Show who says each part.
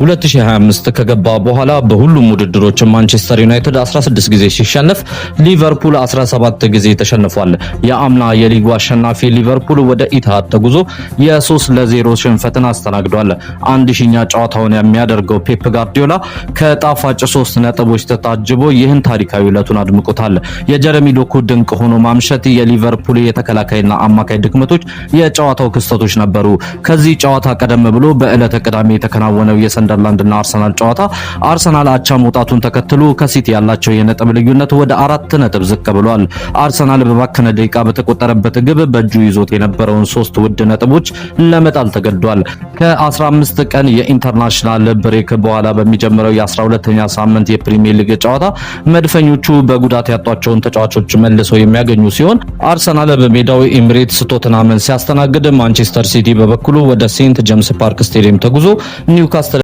Speaker 1: 2025 ከገባ በኋላ በሁሉም ውድድሮች ማንቸስተር ዩናይትድ 16 ጊዜ ሲሸነፍ ሊቨርፑል 17 ጊዜ ተሸንፏል። የአምና የሊጉ አሸናፊ ሊቨርፑል ወደ ኢትሃድ ተጉዞ የ3-0 ሽንፈትን አስተናግዷል። 1000ኛ ጨዋታውን የሚያደርገው ፔፕ ጋርዲዮላ ከጣፋጭ 3 ነጥቦች ተታጅቦ ይህን ታሪካዊ ዕለቱን አድምቆታል። የጀረሚ ዶኩ ድንቅ ሆኖ ማምሸት የሊቨርፑል የተከላካይና አማካይ ድክመቶች የጨዋታው ክስተቶች ነበሩ። ከዚህ ጨዋታ ቀደም ብሎ በዕለተ ቅዳሜ የተከናወነው የሰንደርላንድና አርሰናል ጨዋታ አርሰናል አቻ መውጣቱን ተከትሎ ከሲቲ ያላቸው የነጥብ ልዩነት ወደ 4 ነጥብ ዝቅ ብሏል። አርሰናል በባከነ ደቂቃ በተቆጠረበት ግብ በእጁ ይዞት የነበረውን 3 ውድ ነጥቦች ለመጣል ተገዷል። ከ15 ቀን የኢንተርናሽናል ብሬክ በኋላ በሚጀምረው የ12ኛ ሳምንት የፕሪሚየር ሊግ ጨዋታ መድፈኞቹ በጉዳት ያጧቸውን ተጫዋቾች መልሰው የሚያገኙ ሲሆን አርሰናል በሜዳው ኤሚሬትስ ቶተንሃምን ሲያስተናግድ ማንቸስተር ሲቲ በበኩሉ ወደ ሴንት ጄምስ ፓርክ ስቴዲየም ተጉዞ ኒውካስትል